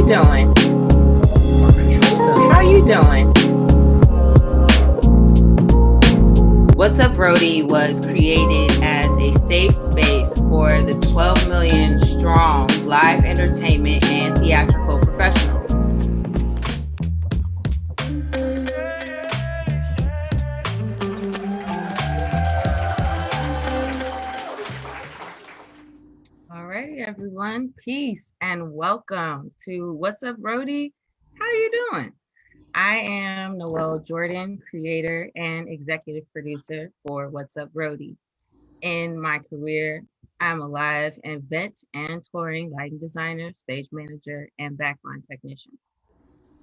you doing? How you doing? What's Up Brody was created as a safe space for the 12 million strong live entertainment and theatrical professionals. All right, everyone, peace and welcome to What's Up Brody? How you doing? I am Noelle Jordan, creator and executive producer for What's Up Brody. In my career, I'm a live event and touring lighting designer, stage manager, and backline technician.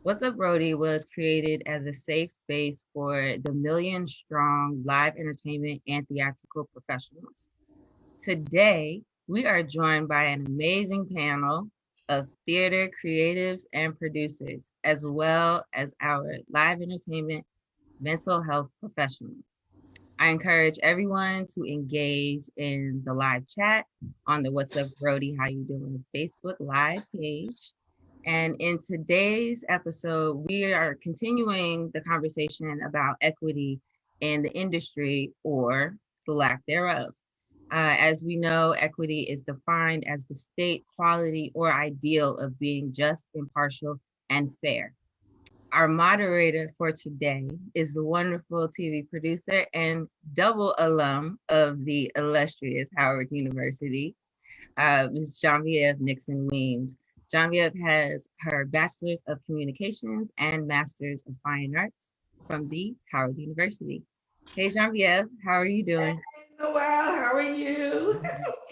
What's Up Brody was created as a safe space for the million strong live entertainment and theatrical professionals. Today, we are joined by an amazing panel of theater creatives and producers, as well as our live entertainment mental health professionals. I encourage everyone to engage in the live chat on the What's Up Brody, How You Doing Facebook live page. And in today's episode, we are continuing the conversation about equity in the industry or the lack thereof. As we know, equity is defined as the state, quality, or ideal of being just, impartial, and fair. Our moderator for today is the wonderful TV producer and double alum of the illustrious Howard University, Ms. Genèvieve Nixon-Weems. Geneviève has her Bachelor's of Communications and Master's of Fine Arts from the Howard University. Hey, Geneviève, how are you doing? Hey, Noelle, how are you?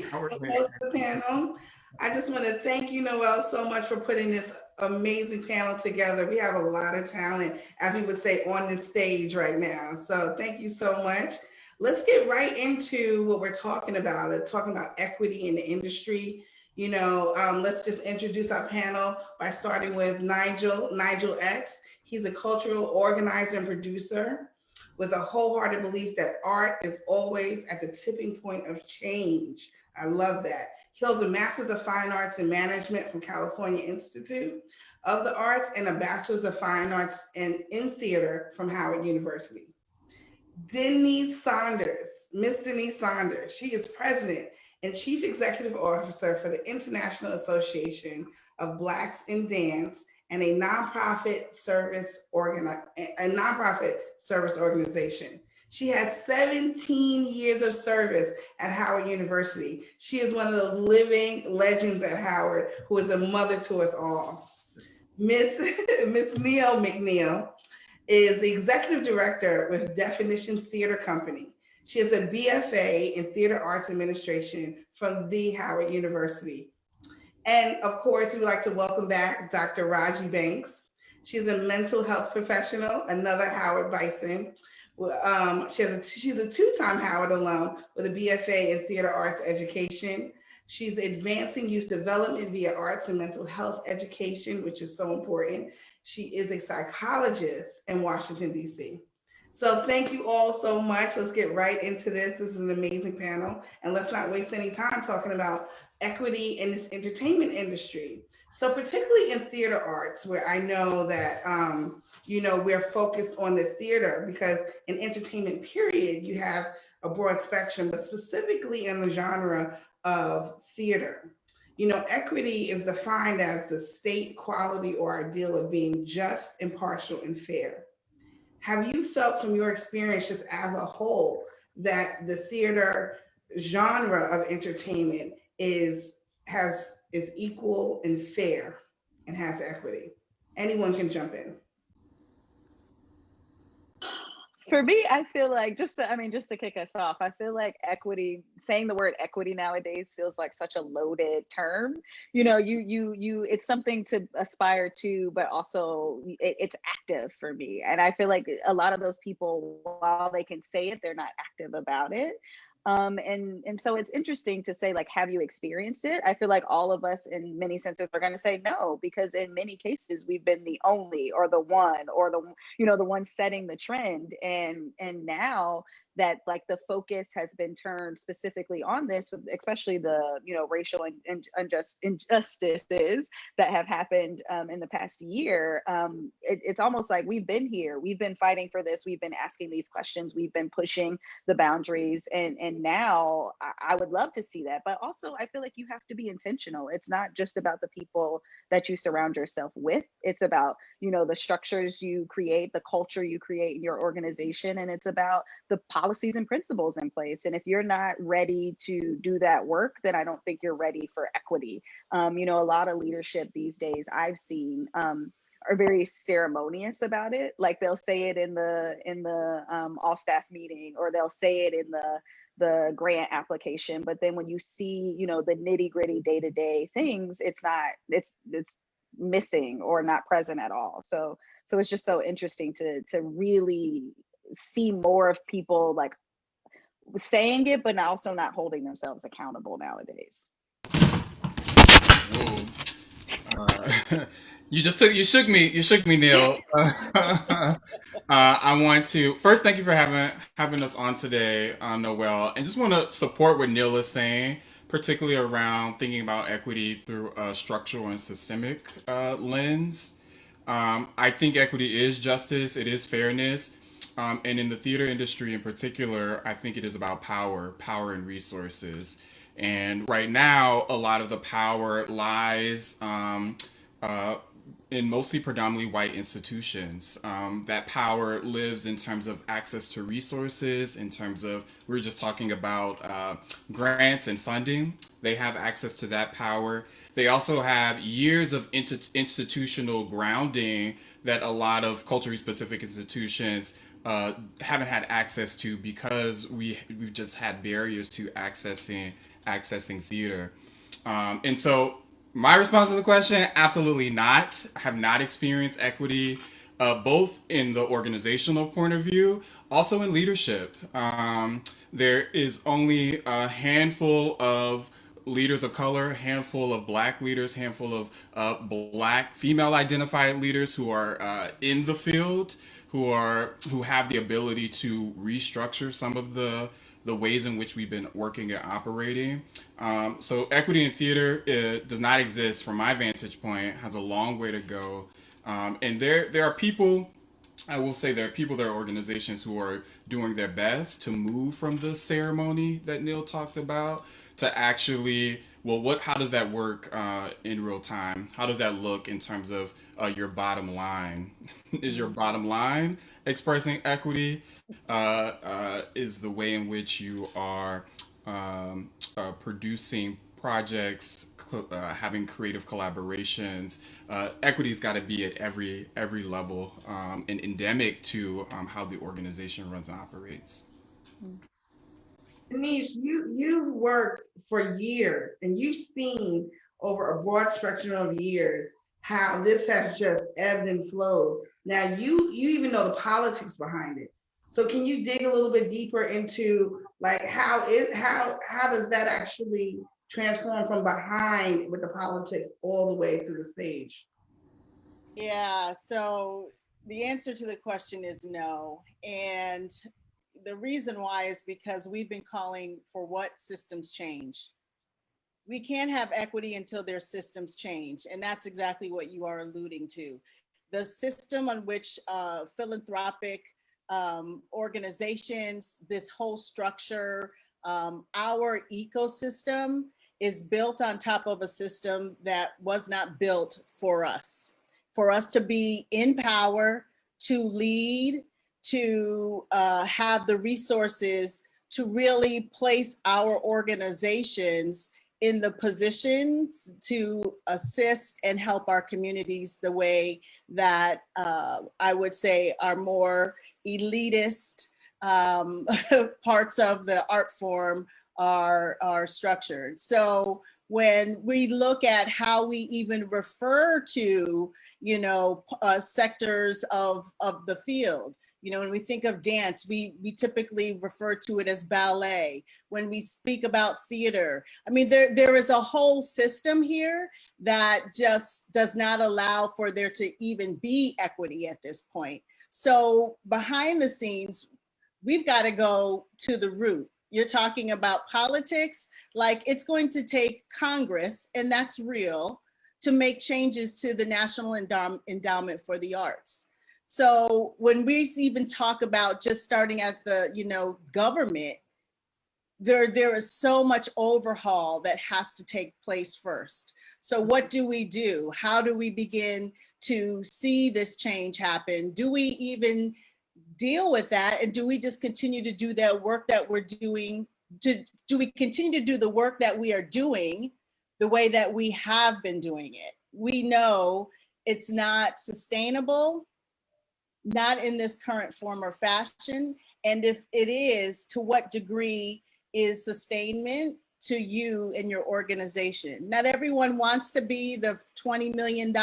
The panel. I just want to thank you, Noelle, so much for putting this amazing panel together. We have a lot of talent, as we would say, on this stage right now. So thank you so much. Let's get right into what we're talking about equity in the industry. Let's just introduce our panel by starting with Nijeul X. He's a cultural organizer and producer with a wholehearted belief that art is always at the tipping point of change. I love that. He holds a Master's of Fine Arts in Management from California Institute of the Arts and a Bachelor's of Fine Arts in Theater from Howard University. Denise Saunders, Miss Denise Saunders, she is President and Chief Executive Officer for the International Association of Blacks in Dance and a nonprofit service organization. She has 17 years of service at Howard University. She is one of those living legends at Howard who is a mother to us all. Miss Neel McNeill is the executive director with Definition Theater Company. She has a BFA in Theater Arts Administration from the Howard University. And of course, we would like to welcome back Dr. Raji Banks. She's a mental health professional, another Howard Bison. She's a two-time Howard alum with a BFA in Theater Arts Education. She's advancing youth development via arts and mental health education, which is so important. She is a psychologist in Washington, D.C. So thank you all so much. Let's get right into this. This is an amazing panel. And let's not waste any time talking about equity in this entertainment industry. So particularly in theater arts, where I know that, we're focused on the theater because in entertainment period, you have a broad spectrum, but specifically in the genre of theater. Equity is defined as the state, quality, or ideal of being just, impartial, and fair. Have you felt from your experience just as a whole that the theater genre of entertainment is equal and fair and has equity? Anyone can jump in. For me, I feel like just to kick us off, I feel like equity, saying the word equity nowadays feels like such a loaded term. It's something to aspire to, but also it's active for me. And I feel like a lot of those people, while they can say it, they're not active about it. And so it's interesting to say, like, have you experienced it? I feel like all of us in many senses are going to say no, because in many cases we've been the only or the one or the one setting the trend. And now that like the focus has been turned specifically on this, with especially the, you know, racial and injustices that have happened in the past year. It's almost like we've been here, we've been fighting for this, we've been asking these questions, we've been pushing the boundaries, and now I would love to see that. But also I feel like you have to be intentional. It's not just about the people that you surround yourself with, it's about, you know, the structures you create, the culture you create in your organization, and it's about the policies and principles in place. And if you're not ready to do that work, then I don't think you're ready for equity. You know, a lot of leadership these days I've seen are very ceremonious about it. Like they'll say it in the all staff meeting, or they'll say it in the grant application. But then when you see, you know, the nitty gritty day-to-day things, it's missing or not present at all. So it's just so interesting to really see more of people like saying it, but also not holding themselves accountable nowadays. You shook me, Neel. I want to first thank you for having us on today, Noelle, and just want to support what Neel is saying, particularly around thinking about equity through a structural and systemic lens. I think equity is justice, it is fairness, and in the theater industry in particular, I think it is about power and resources. And right now, a lot of the power lies in mostly predominantly white institutions. That power lives in terms of access to resources, in terms of, we were just talking about grants and funding. They have access to that power. They also have years of institutional grounding that a lot of culturally specific institutions haven't had access to, because we've just had barriers to accessing theater. And so my response to the question, absolutely not. I have not experienced equity, both in the organizational point of view, also in leadership. There is only a handful of leaders of color, a handful of Black leaders, a handful of Black female identified leaders who are in the field, who have the ability to restructure some of the ways in which we've been working and operating. So equity in theater does not exist from my vantage point, has a long way to go. And there are people, I will say there are organizations who are doing their best to move from the ceremony that Neel talked about to actually, how does that work in real time? How does that look in terms of your bottom line? Is your bottom line expressing equity? Is the way in which you are producing projects, having creative collaborations? Equity's got to be at every level and endemic to how the organization runs and operates. Denise, you worked for years, and you've seen over a broad spectrum of years how this has just ebbed and flowed. Now you even know the politics behind it. So can you dig a little bit deeper into like how does that actually transform from behind with the politics all the way through the stage? Yeah, so the answer to the question is no. And the reason why is because we've been calling for what systems change. We can't have equity until their systems change. And that's exactly what you are alluding to. The system on which philanthropic organizations, this whole structure, our ecosystem is built on top of a system that was not built for us to be in power, to lead, to have the resources to really place our organizations in the positions to assist and help our communities the way that I would say are more elitist parts of the art form are structured. So when we look at how we even refer to, sectors of the field, when we think of dance, we typically refer to it as ballet. When we speak about theater, I mean, there is a whole system here that just does not allow for there to even be equity at this point. So behind the scenes, we've got to go to the root. You're talking about politics, like it's going to take Congress, and that's real, to make changes to the National Endowment for the Arts. So when we even talk about just starting at the, government, there is so much overhaul that has to take place first. So what do we do? How do we begin to see this change happen? Do we even deal with that? And do we just continue to do that work that we're doing? Do we continue to do the work that we are doing the way that we have been doing it? We know it's not sustainable, not in this current form or fashion. And if it is, to what degree is sustainment to you and your organization? Not everyone wants to be the $20 million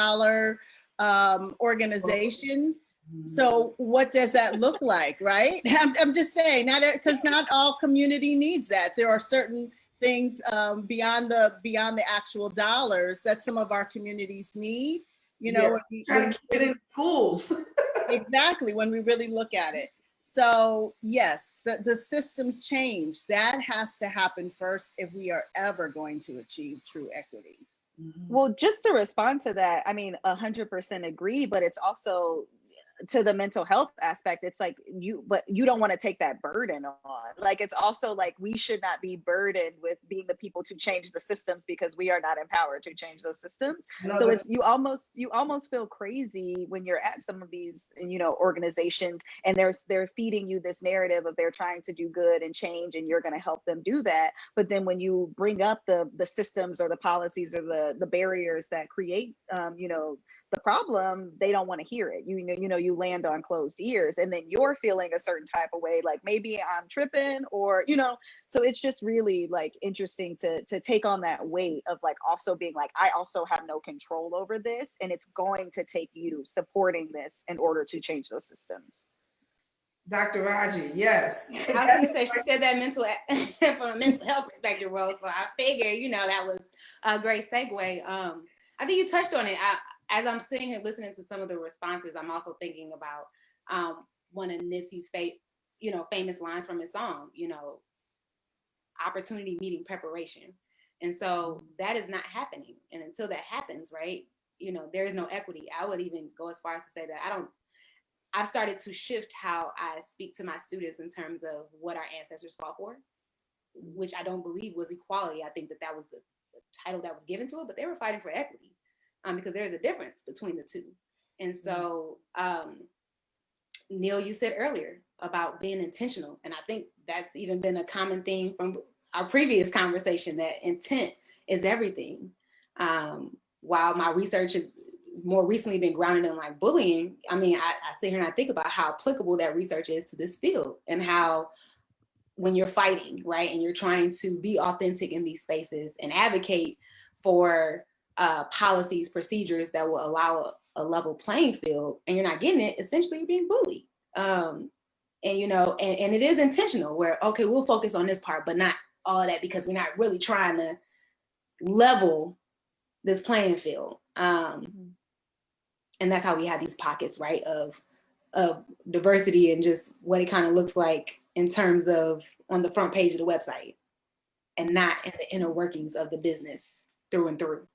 organization. So what does that look like, right? I'm just saying, because not all community needs that. There are certain things beyond the actual dollars that some of our communities need. Trying to keep it in schools. Exactly, when we really look at it. So yes, the systems change. That has to happen first if we are ever going to achieve true equity. Well, just to respond to that, I mean, 100% agree, but it's also to the mental health aspect, it's like but you don't want to take that burden on. Like, it's also like we should not be burdened with being the people to change the systems because we are not empowered to change those systems. So it's you almost feel crazy when you're at some of these organizations and they're feeding you this narrative of they're trying to do good and change and you're going to help them do that. But then when you bring up the systems or the policies or the barriers that create the problem, they don't want to hear it. You land on closed ears, and then you're feeling a certain type of way, like maybe I'm tripping, or so it's just really like interesting to take on that weight of like also being like, I also have no control over this, and it's going to take you supporting this in order to change those systems. Dr. Raji, yes. I was going to say, she said that from a mental health perspective, Rose, so I figured, that was a great segue. I think you touched on it. As I'm sitting here listening to some of the responses, I'm also thinking about one of Nipsey's famous lines from his song, opportunity meeting preparation. And so that is not happening. And until that happens, right, there is no equity. I would even go as far as to say that I've started to shift how I speak to my students in terms of what our ancestors fought for, which I don't believe was equality. I think that was the title that was given to it, but they were fighting for equity. Because there's a difference between the two. And so, Neel, you said earlier about being intentional. And I think that's even been a common theme from our previous conversation, that intent is everything. While my research has more recently been grounded in like bullying, I mean, I sit here and I think about how applicable that research is to this field, and how when you're fighting, right, and you're trying to be authentic in these spaces and advocate for policies, procedures that will allow a level playing field, and you're not getting it, essentially you're being bullied. And it is intentional, where, okay, we'll focus on this part, but not all of that, because we're not really trying to level this playing field. And that's how we have these pockets, right, of diversity and just what it kind of looks like in terms of on the front page of the website, and not in the inner workings of the business through and through.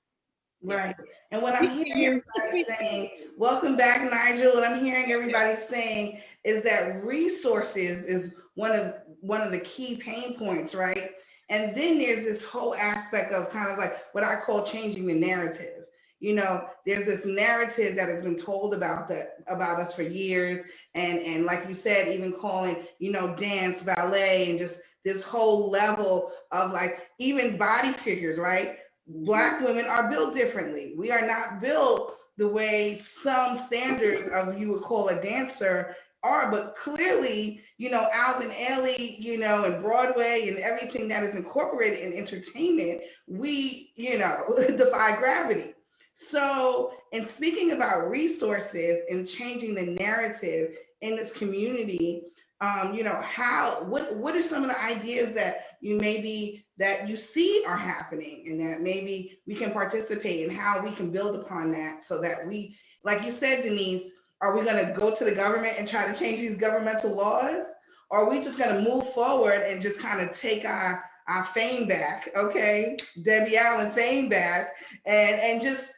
Right. And what I'm hearing everybody saying, welcome back, Nijeul. What I'm hearing everybody saying is that resources is one of the key pain points, right? And then there's this whole aspect of kind of like what I call changing the narrative. There's this narrative that has been told about us for years. And like you said, even calling, dance, ballet, and just this whole level of like even body figures, right? Black women are built differently. We are not built the way some standards of you would call a dancer are, but clearly, Alvin Ailey, and Broadway and everything that is incorporated in entertainment, we, defy gravity. So, in speaking about resources and changing the narrative in this community, what are some of the ideas that you see are happening, and that maybe we can participate in, how we can build upon that, so that we, like you said, Denise, are we going to go to the government and try to change these governmental laws? Or are we just going to move forward and just kind of take our fame back, okay? Debbie Allen fame back, and just,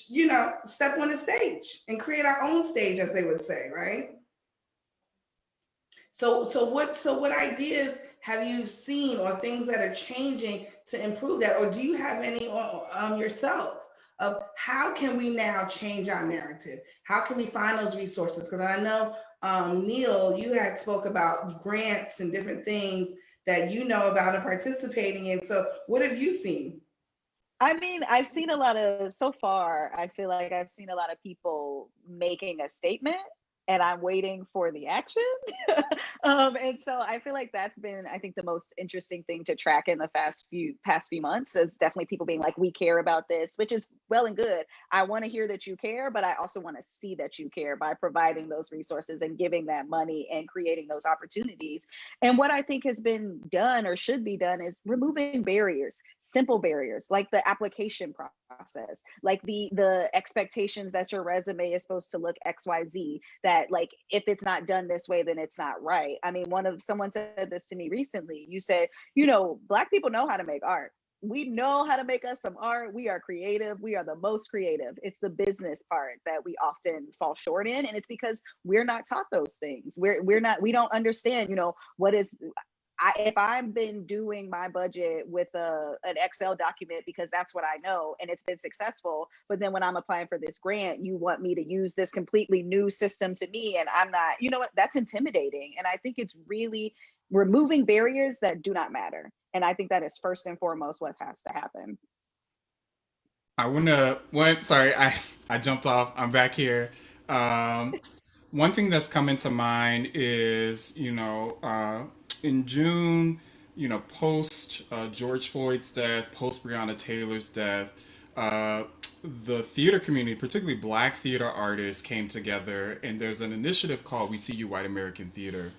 you know, step on the stage and create our own stage, as they would say, right? So what ideas have you seen, or things that are changing to improve that? Or do you have any yourself of how can we now change our narrative? How can we find those resources? Because I know, Neel, you had spoke about grants and different things that you know about and participating in. So what have you seen? I mean, I've seen a lot of, so far, I feel like I've seen a lot of people making a statement, and I'm waiting for the action. And so I feel like that's been, I think, the most interesting thing to track in the past few months, is definitely people being like, we care about this, which is well and good. I want to hear that you care, but I also want to see that you care by providing those resources and giving that money and creating those opportunities. And what I think has been done, or should be done, is removing barriers, simple barriers, like the application process, like the expectations that your resume is supposed to look XYZ, that like if it's not done this way, then it's not right. I mean, someone said this to me recently. You said, you know, Black people know how to make art. We know how to make us some art. We are creative. We are the most creative. It's the business part that we often fall short in. And it's because we're not taught those things. We don't understand, you know, what is, if I've been doing my budget with an Excel document because that's what I know and it's been successful, but then when I'm applying for this grant, you want me to use this completely new system to me, and I'm not, you know what, that's intimidating. And I think it's really removing barriers that do not matter. And I think that is first and foremost what has to happen. Sorry, I jumped off. I'm back here. One thing that's coming to mind is, in June, post George Floyd's death, post Breonna Taylor's death, the theater community, particularly Black theater artists, came together, and there's an initiative called We See You White American Theater.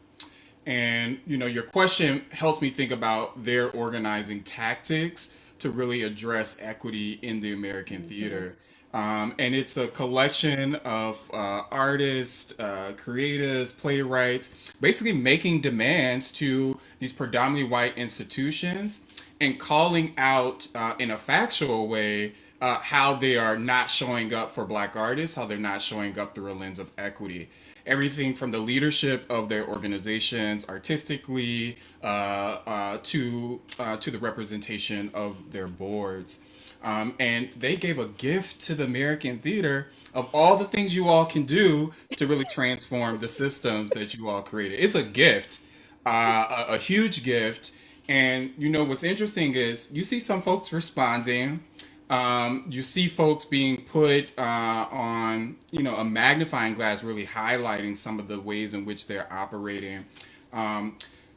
And, your question helps me think about their organizing tactics to really address equity in the American theater. And it's a collection of artists, creatives, playwrights, basically making demands to these predominantly white institutions and calling out in a factual way how they are not showing up for Black artists, how they're not showing up through a lens of equity. Everything from the leadership of their organizations artistically to the representation of their boards. And they gave a gift to the American theater of all the things you all can do to really transform the systems that you all created. It's a gift, a huge gift. And what's interesting is you see some folks responding. You see folks being put on, a magnifying glass, really highlighting some of the ways in which they're operating.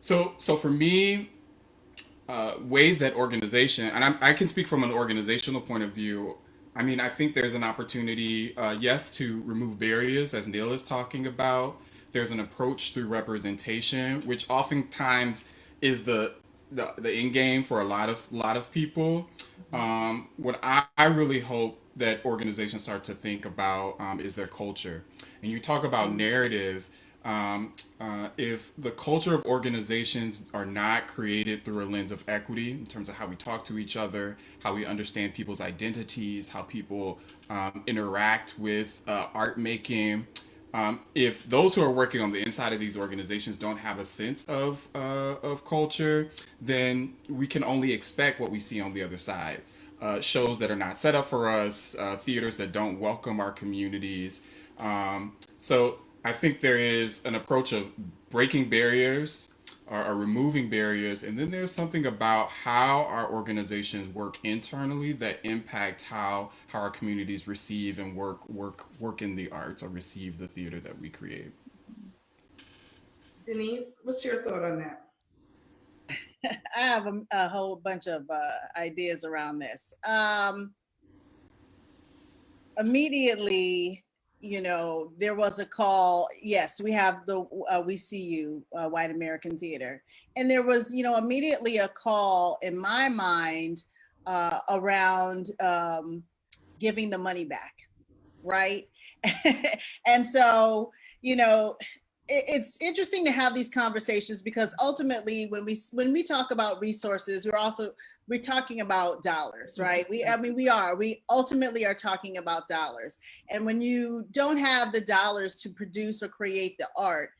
So for me, ways that organization, and I can speak from an organizational point of view. I mean, I think there's an opportunity, yes, to remove barriers, as Neel is talking about. There's an approach through representation, which oftentimes is the end game for a lot of people. What I really hope that organizations start to think about is their culture. And you talk about narrative. If the culture of organizations are not created through a lens of equity in terms of how we talk to each other, how we understand people's identities, how people interact with art making, if those who are working on the inside of these organizations don't have a sense of culture, then we can only expect what we see on the other side. Shows that are not set up for us, theaters that don't welcome our communities. So I think there is an approach of breaking barriers or removing barriers, and then there's something about how our organizations work internally that impact how our communities receive and work in the arts or receive the theater that we create. Denise, what's your thought on that? I have a whole bunch of ideas around this. Immediately, there was a call. Yes, we have the We See You White American Theater. And there was, immediately a call in my mind around giving the money back, right? And so, it's interesting to have these conversations, because ultimately when we talk about resources, we're talking about dollars, right? We ultimately are talking about dollars. And when you don't have the dollars to produce or create the art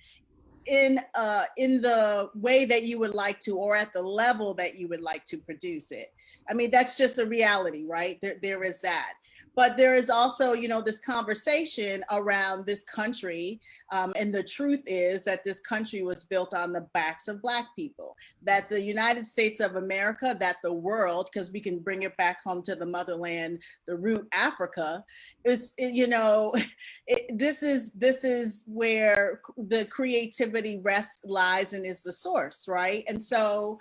in the way that you would like to, or at the level that you would like to produce it, I mean, that's just a reality, right? There is that. But there is also, this conversation around this country. And the truth is that this country was built on the backs of Black people, that the United States of America, that the world, because we can bring it back home to the motherland, the root Africa, this is where the creativity lies and is the source, right? And so,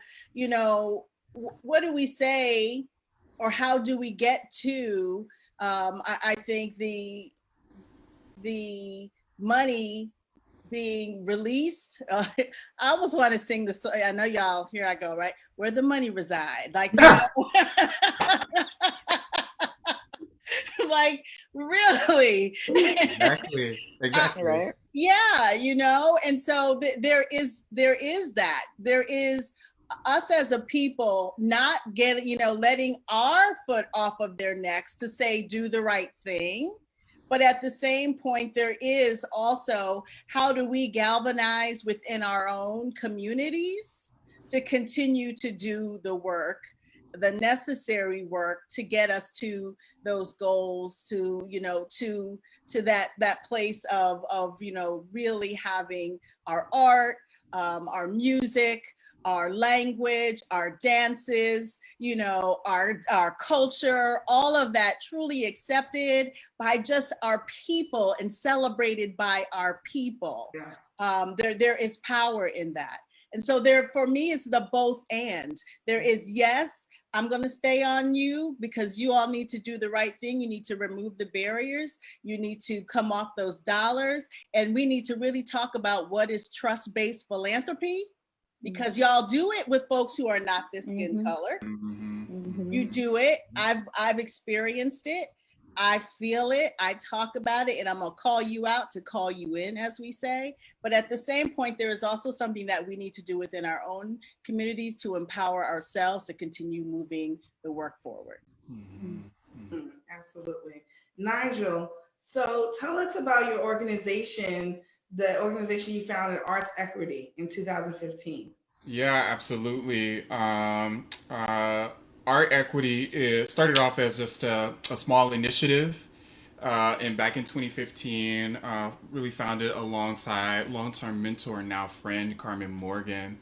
what do we say, or how do we get to, I think the money being released? I almost want to sing the song. I know y'all, here I go, right? Where the money reside. Like, like, really? Exactly. Right. Yeah, and so there is that. There is us as a people not getting, letting our foot off of their necks to say, do the right thing. But at the same point, there is also, how do we galvanize within our own communities to continue to do the work, the necessary work to get us to those goals, to that place of really having our art, our music, our language, our dances, our culture, all of that truly accepted by just our people and celebrated by our people. Yeah. There is power in that. And so for me, it's the both and. There is, yes, I'm going to stay on you because you all need to do the right thing. You need to remove the barriers. You need to come off those dollars. And we need to really talk about what is trust-based philanthropy, because y'all do it with folks who are not this skin color. You do it. I've experienced it. I feel it. I talk about it, and I'm gonna call you out to call you in, as we say. But at the same point, there is also something that we need to do within our own communities to empower ourselves to continue moving the work forward. Absolutely. Nijeul, so tell us about your organization, the organization you founded, Arts Equity, in 2015. Yeah, absolutely. Art Equity started off as just a small initiative. And back in 2015, really founded alongside long-term mentor and now friend Carmen Morgan.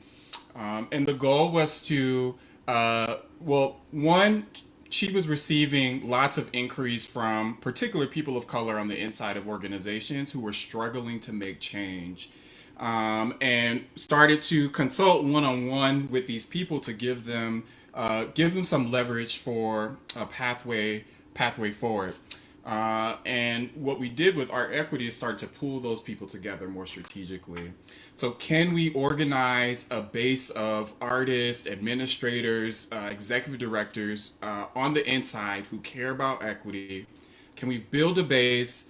And the goal was to, one, she was receiving lots of inquiries from particular people of color on the inside of organizations who were struggling to make change. And started to consult one-on-one with these people to give them some leverage for a pathway forward. And what we did with Art Equity is start to pull those people together more strategically. So can we organize a base of artists, administrators, executive directors on the inside who care about equity? Can we build a base,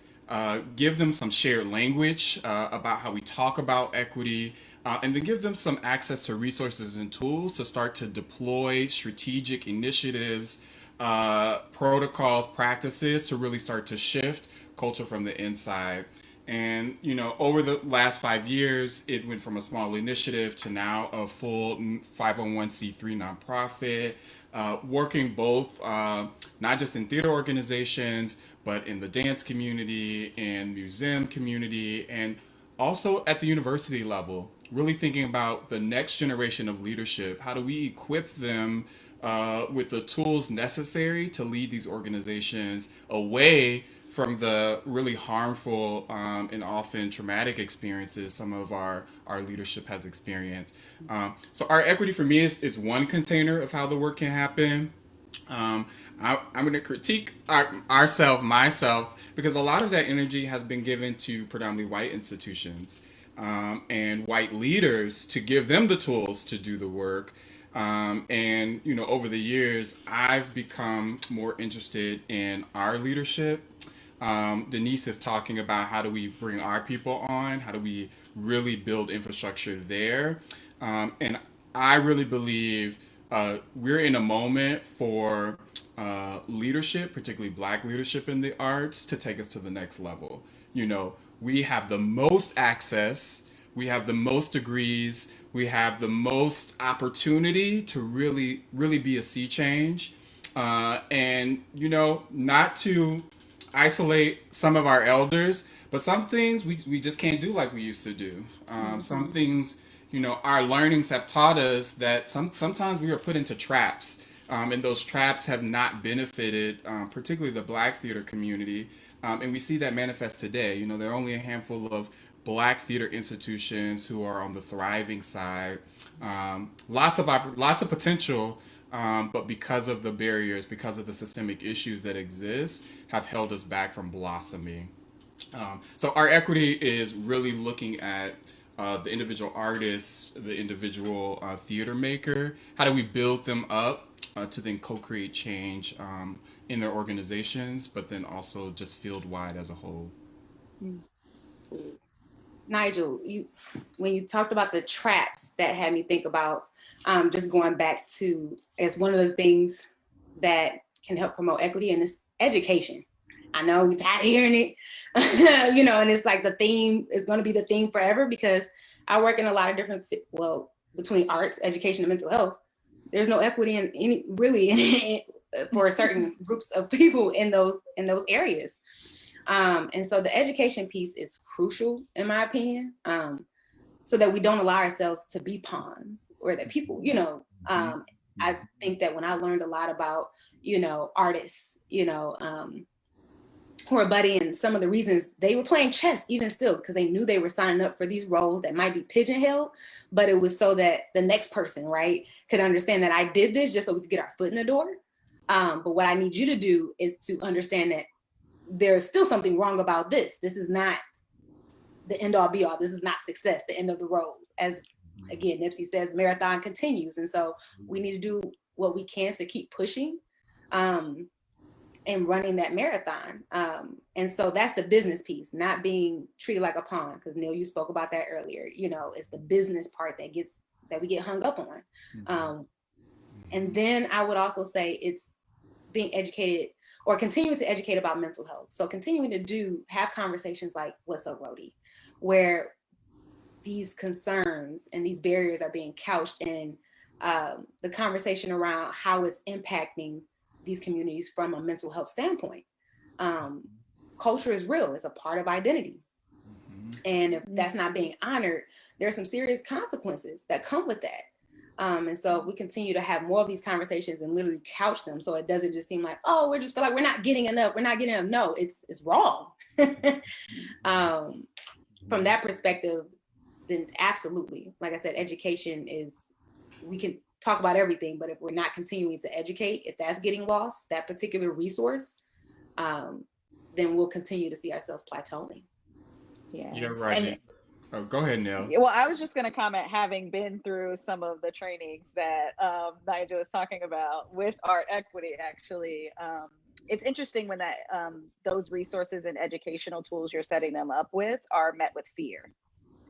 give them some shared language about how we talk about equity, and then give them some access to resources and tools to start to deploy strategic initiatives, protocols, practices to really start to shift culture from the inside. And, over the last 5 years, it went from a small initiative to now a full 501c3 nonprofit, working both not just in theater organizations, but in the dance community and museum community, and also at the university level, really thinking about the next generation of leadership. How do we equip them with the tools necessary to lead these organizations away from the really harmful and often traumatic experiences some of our leadership has experienced. So Art Equity for me is one container of how the work can happen. I'm going to critique myself, because a lot of that energy has been given to predominantly white institutions and white leaders to give them the tools to do the work. And, over the years, I've become more interested in our leadership, Denise is talking about how do we bring our people on, how do we really build infrastructure there. And I really believe we're in a moment for leadership, particularly Black leadership in the arts, to take us to the next level. You know, we have the most access, we have the most degrees, we have the most opportunity to really be a sea change. And, you know, not to isolate some of our elders, but some things we just can't do like we used to do. Some things, you know, our learnings have taught us that sometimes we are put into traps, and those traps have not benefited, particularly the Black theater community. And we see that manifest today. You know, there are only a handful of Black theater institutions who are on the thriving side. Lots of potential, but because of the barriers, because of the systemic issues that exist, have held us back from blossoming. So our equity is really looking at the individual artist, the individual theater maker. How do we build them up to then co-create change in their organizations, but then also just field wide as a whole? Nijeul, when you talked about the traps, that had me think about just going back to, as one of the things that can help promote equity, and it's education. I know we're tired of hearing it, you know, and it's like the theme is going to be the theme forever, because I work in a lot of different, between arts, education, and mental health. There's no equity in any, really, for certain groups of people in those areas. And so the education piece is crucial, in my opinion, so that we don't allow ourselves to be pawns, or that people, you know, I think that when I learned a lot about, you know, artists, you know, who are budding, some of the reasons they were playing chess even still, because they knew they were signing up for these roles that might be pigeonholed, but it was so that the next person, right, could understand that I did this just so we could get our foot in the door. But what I need you to do is to understand that there's still something wrong about this. This is not the end all be all. This is not success, the end of the road. As again, Nipsey says, marathon continues. And so we need to do what we can to keep pushing and running that marathon. And so that's the business piece, not being treated like a pawn. Because Neel, you spoke about that earlier. You know, it's the business part that we get hung up on. And then I would also say it's being educated, or continuing to educate about mental health. So continuing to have conversations like What's Up, Rhodey, where these concerns and these barriers are being couched in the conversation around how it's impacting these communities from a mental health standpoint. Culture is real, it's a part of identity. And if that's not being honored, there are some serious consequences that come with that. And so we continue to have more of these conversations and literally couch them, so it doesn't just seem like, oh, we just feel like we're not getting enough. No, it's wrong. From that perspective, then absolutely, like I said, education is, we can talk about everything, but if we're not continuing to educate, if that's getting lost, that particular resource, then we'll continue to see ourselves plateauing. Yeah. You're right. Oh, go ahead, Neel. Well, I was just going to comment, having been through some of the trainings that Nijeul was talking about with art equity, actually. It's interesting when that those resources and educational tools you're setting them up with are met with fear,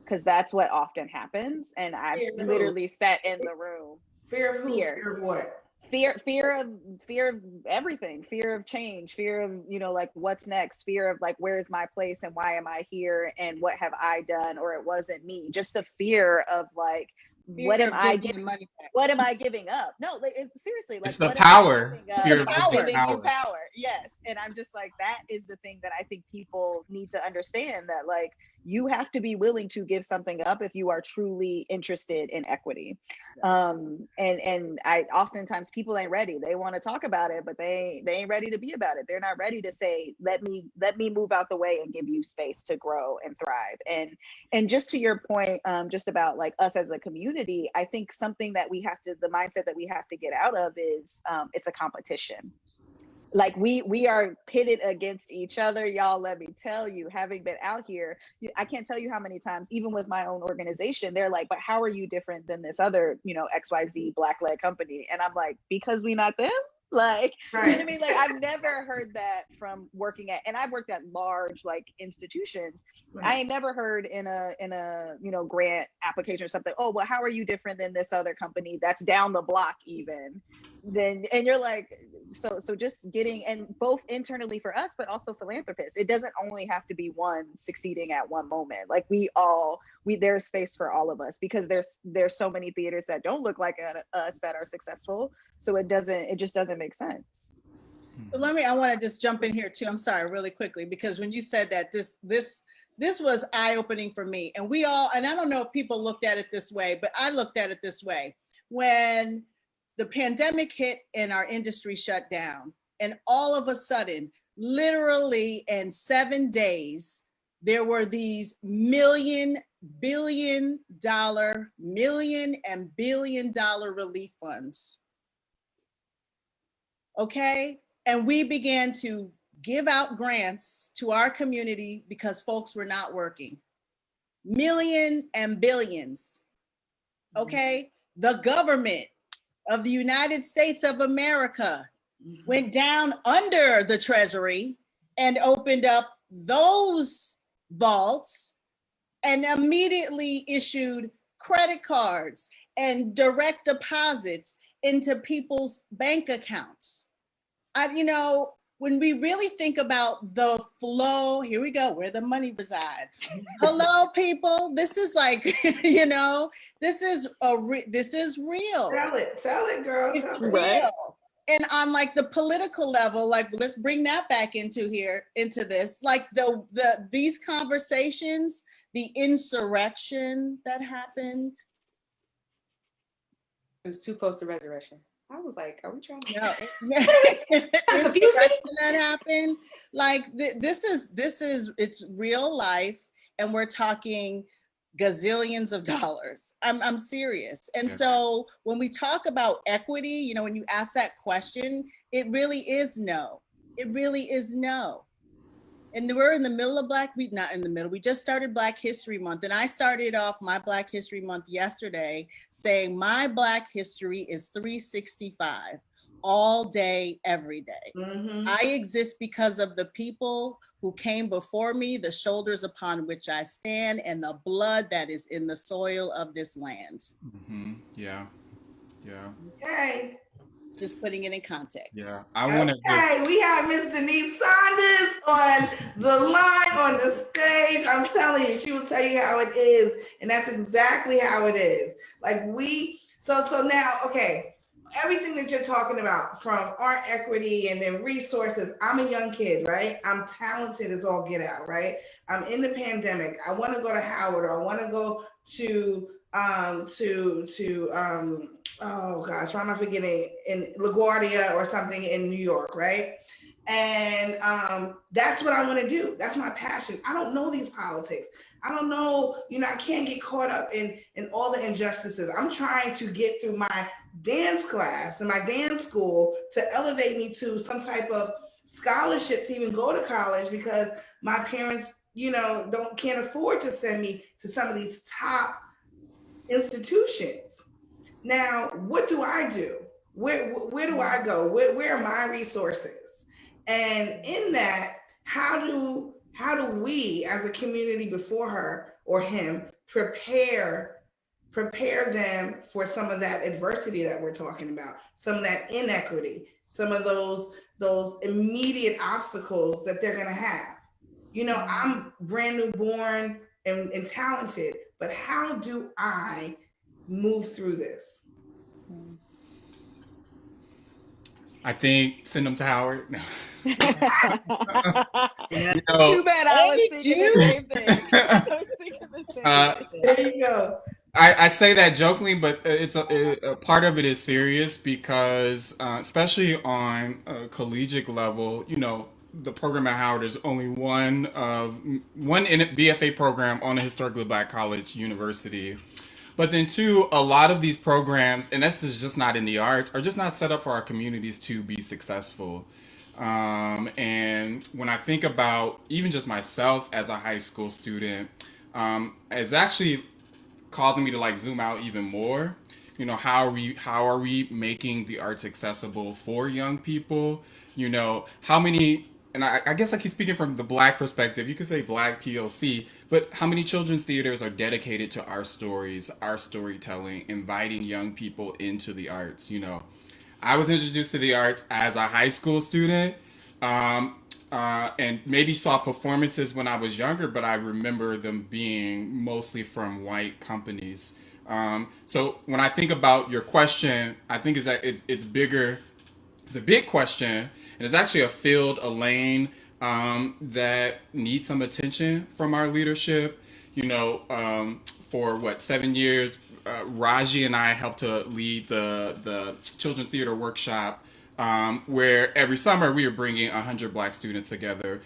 because that's what often happens. And I've literally sat in the room. Fear of who? Fear of what? Fear of everything, fear of change, fear of, you know, like what's next, fear of like, where's my place and why am I here and what have I done, or it wasn't me. Just the fear of like, what am I giving money back? What am I giving up? No, like, it's seriously like, it's the power. Fear of giving you power. Yes. And I'm just like, that is the thing that I think people need to understand, that like, you have to be willing to give something up if you are truly interested in equity. Yes. And I oftentimes, people ain't ready. They want to talk about it, but they ain't ready to be about it. They're not ready to say, let me move out the way and give you space to grow and thrive. And just to your point, just about like us as a community, I think something that the mindset that we have to get out of is it's a competition. Like we are pitted against each other, y'all. Let me tell you, having been out here, I can't tell you how many times, even with my own organization, they're like, but how are you different than this other, you know, XYZ Black-led company? And I'm like, because we not them. Like, you know what I Right. mean? Like, I've never heard that from working at, and I've worked at large like institutions. I Right. ain't never heard in a grant application or something, oh well, how are you different than this other company that's down the block even? Then, and you're like, so just getting, and both internally for us but also philanthropists, it doesn't only have to be one succeeding at one moment. Like, there's space for all of us, because there's so many theaters that don't look like us that are successful, so it just doesn't make sense. So I want to just jump in here too. I'm sorry, really quickly, because when you said that, this was eye-opening for me. And and I don't know if people looked at it this way, but I looked at it this way. When the pandemic hit and our industry shut down, and all of a sudden, literally in 7 days, there were these million and billion dollar relief funds. Okay. And we began to give out grants to our community because folks were not working. Million and billions. Okay. The government of the United States of America went down under the Treasury and opened up those vaults and immediately issued credit cards and direct deposits into people's bank accounts. When we really think about the flow, here we go, where the money reside. Hello, people. This is like, this is real. Tell it, girl. It's Tell it. real. And on like the political level, like, let's bring that back into this, like these conversations, the insurrection that happened. It was too close to resurrection. I was like, are we trying to? No, that happened. Like it's real life, and we're talking gazillions of dollars. I'm serious. And so when we talk about equity, when you ask that question, it really is no. It really is no. And we're in the middle of not in the middle. We just started Black History Month. And I started off my Black History Month yesterday saying my Black history is 365, all day, every day. Mm-hmm. I exist because of the people who came before me, the shoulders upon which I stand, and the blood that is in the soil of this land. Mm-hmm. Yeah. Okay. Just putting it in context. Yeah, I want to. Okay, we have Miss Denise Saunders on the line, on the stage. I'm telling you, she will tell you how it is, and that's exactly how it is. Like so now, okay, everything that you're talking about, from art equity and then resources. I'm a young kid, right? I'm talented as all get out, right? I'm in the pandemic. I want to go to Howard, or I want to go to oh gosh, why am I forgetting, in LaGuardia or something in New York, right? And that's what I want to do. That's my passion. I don't know these politics. I don't know, I can't get caught up in all the injustices. I'm trying to get through my dance class and my dance school to elevate me to some type of scholarship to even go to college, because my parents, can't afford to send me to some of these top institutions. Now, what do I do? Where do I go? Where are my resources? And in that, how do we as a community before her or him prepare them for some of that adversity that we're talking about, some of that inequity, some of those immediate obstacles that they're going to have? I'm brand new born and talented, but how do I move through this? I think send them to Howard. No. Too bad I was thinking the same thing. There you go. I say that jokingly, but it's a part of it is serious, because especially on a collegiate level, the program at Howard is only one in a BFA program on a historically Black college university. But then two, a lot of these programs, and this is just not in the arts, are just not set up for our communities to be successful. And when I think about even just myself as a high school student, it's actually causing me to zoom out even more, you know, how are we making the arts accessible for young people? You know, how many, and I guess I keep speaking from the Black perspective. You could say Black POC, but how many children's theaters are dedicated to our stories, our storytelling, inviting young people into the arts? You know, I was introduced to the arts as a high school student, and maybe saw performances when I was younger, but I remember them being mostly from white companies. So when I think about your question, I think is that it's bigger. It's a big question, and it's actually a field, a lane that needs some attention from our leadership. You know, for what, 7 years, Raji and I helped to lead the children's theater workshop, where every summer we were bringing 100 Black students together.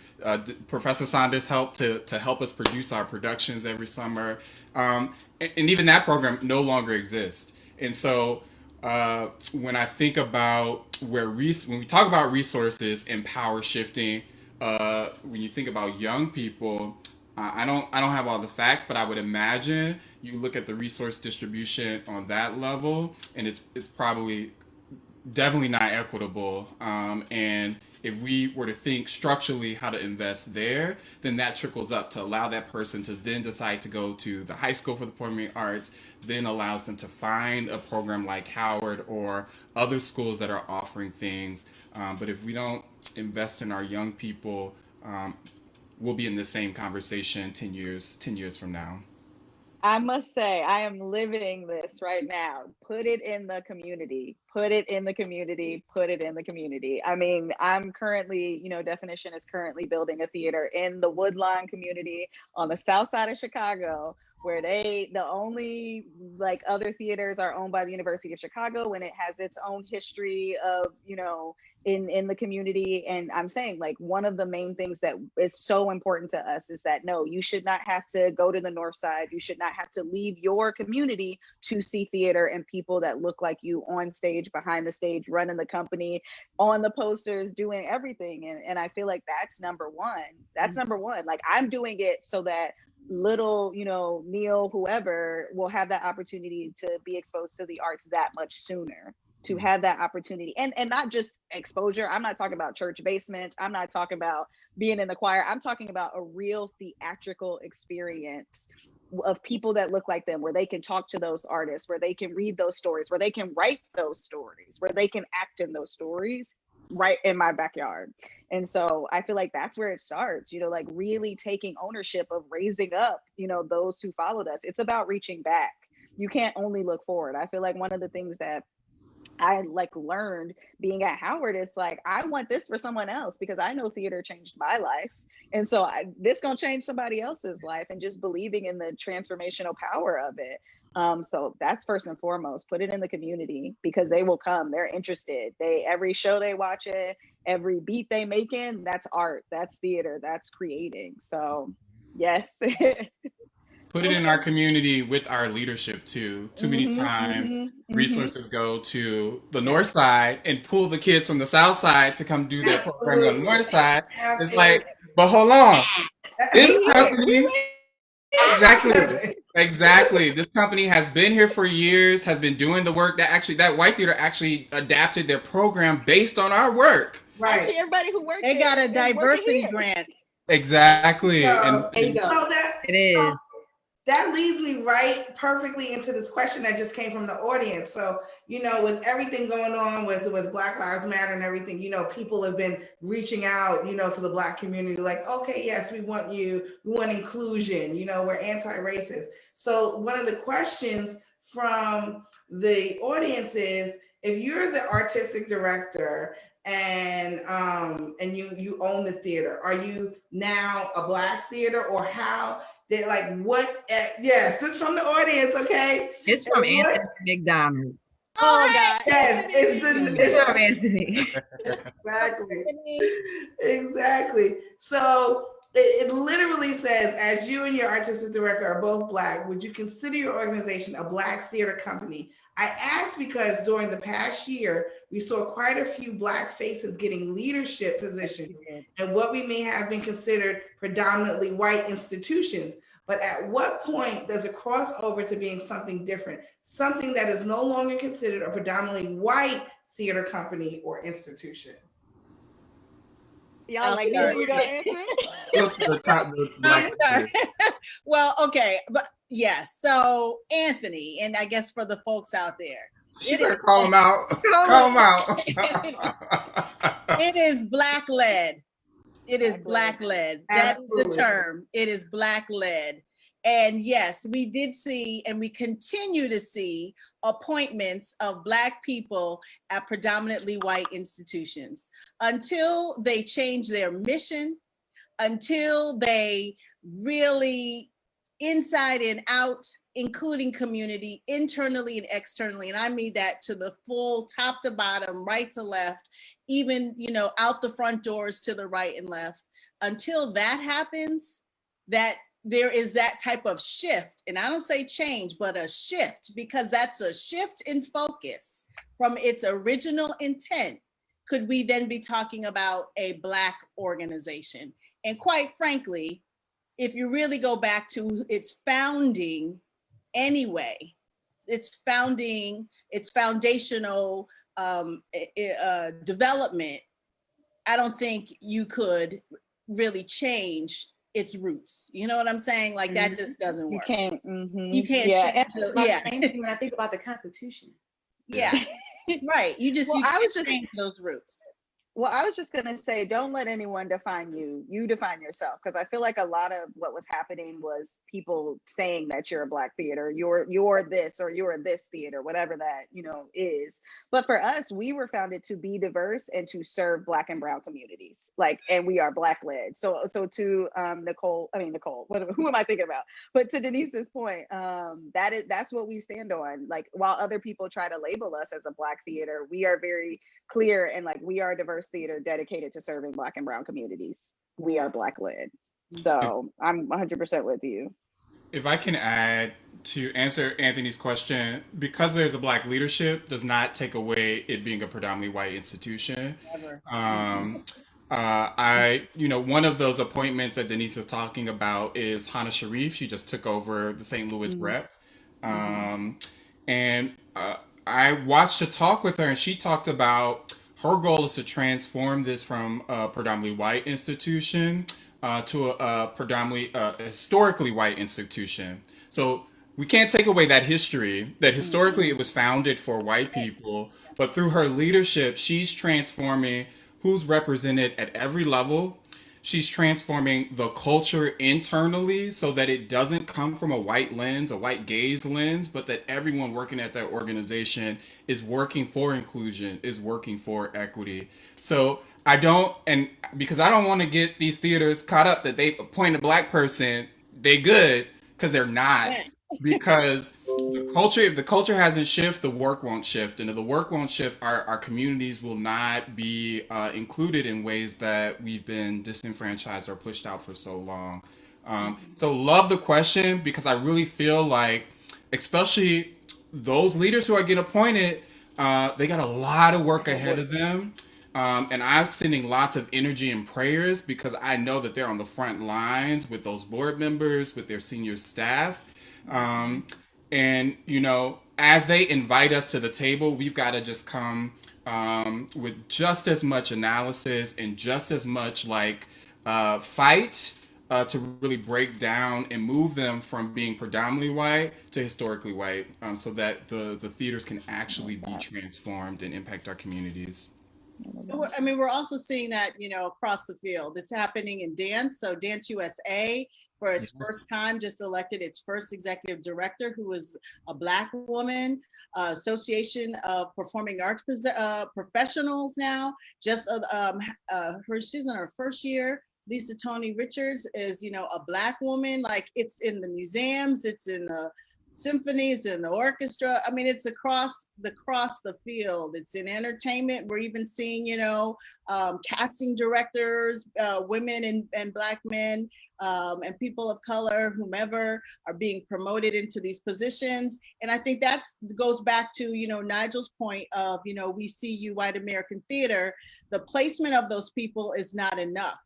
Professor Saunders helped to help us produce our productions every summer, and even that program no longer exists. And so when I think about when we talk about resources and power shifting, when you think about young people, I don't have all the facts, but I would imagine you look at the resource distribution on that level, and it's probably definitely not equitable. And if we were to think structurally how to invest there, then that trickles up to allow that person to then decide to go to the high school for the performing arts, then allows them to find a program like Howard or other schools that are offering things. But if we don't invest in our young people, we'll be in the same conversation 10 years from now. I must say, I am living this right now. Put it in the community. Put it in the community. Put it in the community. I mean, I'm currently, you know, Definition is currently building a theater in the Woodlawn community on the south side of Chicago, where the only like other theaters are owned by the University of Chicago, and it has its own history of, you know, in the community. And I'm saying, like, one of the main things that is so important to us is that, no, you should not have to go to the north side. You should not have to leave your community to see theater and people that look like you on stage, behind the stage, running the company, on the posters, doing everything. And I feel like that's number one. That's number one. Like, I'm doing it so that little, you know, Neel, whoever, will have that opportunity to be exposed to the arts that much sooner, to have that opportunity. And not just exposure. I'm not talking about church basements. I'm not talking about being in the choir. I'm talking about a real theatrical experience of people that look like them, where they can talk to those artists, where they can read those stories, where they can write those stories, where they can act in those stories right in my backyard. And so I feel like that's where it starts, you know, like really taking ownership of raising up, you know, those who followed us. It's about reaching back. You can't only look forward. I feel like one of the things that I like learned being at Howard is like, I want this for someone else, because I know theater changed my life. And so this gonna change somebody else's life, and just believing in the transformational power of it. So that's first and foremost. Put it in the community, because they will come. They're interested. Every show they watch it, every beat they make in, that's art, that's theater, that's creating. So yes. Put it in our community with our leadership too. Too many times resources go to the north side and pull the kids from the south side to come do their program on the north side. It's like, but hold on. This company, exactly. This company has been here for years, has been doing the work that white theater actually adapted their program based on our work. Right. Actually, everybody who worked They got a diversity grant. Exactly. So, There you go. It is. That leads me right perfectly into this question that just came from the audience. So, you know, with everything going on with Black Lives Matter and everything, you know, people have been reaching out, you know, to the Black community, like, okay, yes, we want you, we want inclusion, you know, we're anti-racist. So one of the questions from the audience is, if you're the artistic director and you own the theater, are you now a Black theater, or how? They're like, what? Yes, this is from the audience, okay? It's from Anthony McDonald. Oh, God. Yes, It's from Anthony. Exactly. So it literally says, as you and your artistic director are both Black, would you consider your organization a Black theater company? I asked because during the past year, we saw quite a few Black faces getting leadership positions and what we may have been considered predominantly white institutions. But at what point does it cross over to being something different, something that is no longer considered a predominantly white theater company or institution? Y'all like, Neel, you gonna answer? What's the top? Well, okay, but yes. So Anthony, and I guess for the folks out there, She better call him out. Call him out. It is black led. It is black led. That is the term. It is black led. And yes, we did see, and we continue to see appointments of Black people at predominantly white institutions until they change their mission, until they really inside and out, including community, internally and externally. And I mean that to the full top to bottom, right to left, even, you know, out the front doors to the right and left. Until that happens, that there is that type of shift, and I don't say change, but a shift, because that's a shift in focus from its original intent. Could we then be talking about a Black organization? And quite frankly, if you really go back to its founding anyway, its foundational development, I don't think you could really change its roots. You know what I'm saying? Like that just doesn't work. You can't change. The same thing when I think about the Constitution. Yeah. Right. You can't change those roots. Well, I was just going to say, don't let anyone define you. You define yourself. Because I feel like a lot of what was happening was people saying that you're a Black theater, you're this, or you're this theater, whatever that, you know, is. But for us, we were founded to be diverse and to serve Black and brown communities. Like, and we are Black led. So to Nicole, who am I thinking about? But to Denise's point, that's what we stand on. Like, while other people try to label us as a Black theater, we are very clear and like, we are a diverse theater dedicated to serving Black and brown communities. We are Black led. So I'm 100% with you. If I can add to answer Anthony's question, because there's a Black leadership does not take away it being a predominantly white institution. Never. One of those appointments that Denise is talking about is Hannah Sharif. She just took over the St. Louis rep. I watched a talk with her, and she talked about her goal is to transform this from a predominantly white institution to a predominantly historically white institution. So we can't take away that history, that historically it was founded for white people, but through her leadership, she's transforming who's represented at every level. She's transforming the culture internally so that it doesn't come from a white lens, a white gaze lens, but that everyone working at that organization is working for inclusion, is working for equity. So because I don't want to get these theaters caught up that they appoint a Black person, they good, because they're not. Because if the culture hasn't shifted, the work won't shift. And if the work won't shift, our communities will not be included in ways that we've been disenfranchised or pushed out for so long. So love the question, because I really feel like, especially those leaders who are getting appointed, they got a lot of work ahead of them. And I'm sending lots of energy and prayers, because I know that they're on the front lines with those board members, with their senior staff. And, you know, as they invite us to the table, we've got to just come with just as much analysis and just as much fight to really break down and move them from being predominantly white to historically white, so that the theaters can actually be transformed and impact our communities. I mean, we're also seeing that, you know, across the field. It's happening in dance. So Dance USA, for its first time, just elected its first executive director, who is a Black woman. Association of Performing Arts Professionals now, she's in her first year. Lisa Tony Richards is, you know, a Black woman. Like, it's in the museums, it's in the symphonies, in the orchestra. I mean, it's across the field. It's in entertainment. We're even seeing, you know, casting directors, women and Black men, and people of color, whomever, are being promoted into these positions. And I think that goes back to, you know, Nijel's point of, you know, we see you white American theater. The placement of those people is not enough.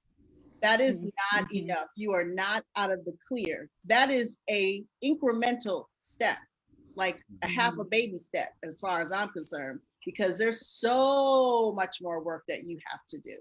That is not enough. You are not out of the clear. That is a incremental step, like a half a baby step, as far as I'm concerned, because there's so much more work that you have to do.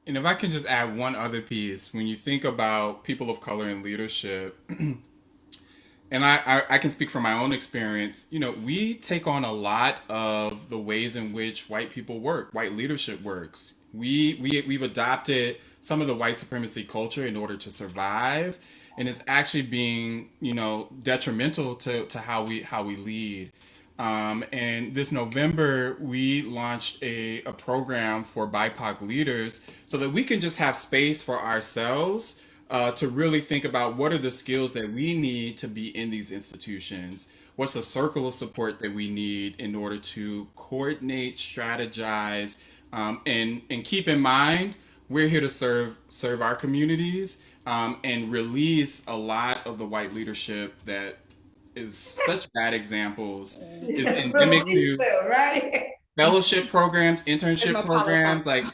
And if I can just add one other piece, when you think about people of color in leadership, and I can speak from my own experience, you know, we take on a lot of the ways in which white people work, white leadership works. We've adopted some of the white supremacy culture in order to survive, and it's actually being, you know, detrimental to how we lead. And this November, we launched a program for BIPOC leaders so that we can just have space for ourselves to really think about what are the skills that we need to be in these institutions. What's the circle of support that we need in order to coordinate, strategize, and keep in mind we're here to serve our communities and release a lot of the white leadership that is such bad examples, is endemic to right? fellowship programs, internship programs. Like,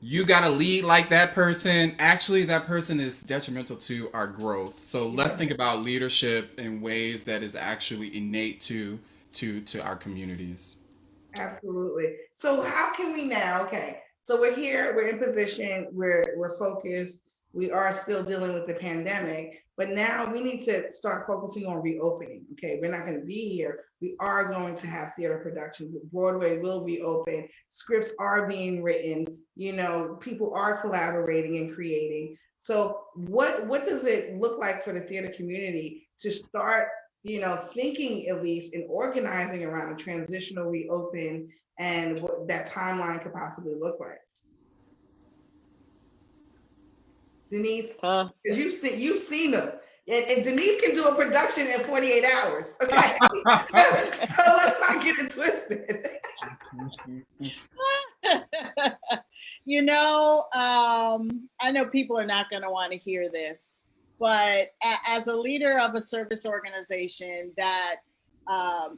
you got to lead like that person. Actually, that person is detrimental to our growth. So let's think about leadership in ways that is actually innate to our communities. Absolutely. So how can we now, okay, so we're here, we're in position, we're focused, we are still dealing with the pandemic, but now we need to start focusing on reopening. Okay, we're not going to be here. We are going to have theater productions. Broadway will reopen. Scripts are being written. You know, people are collaborating and creating. So what does it look like for the theater community to start, you know, thinking at least and organizing around a transitional reopen and what that timeline could possibly look like? Denise, because you've seen them, and Denise can do a production in 48 hours. Okay, so let's not get it twisted. You know, I know people are not going to want to hear this, but as a leader of a service organization that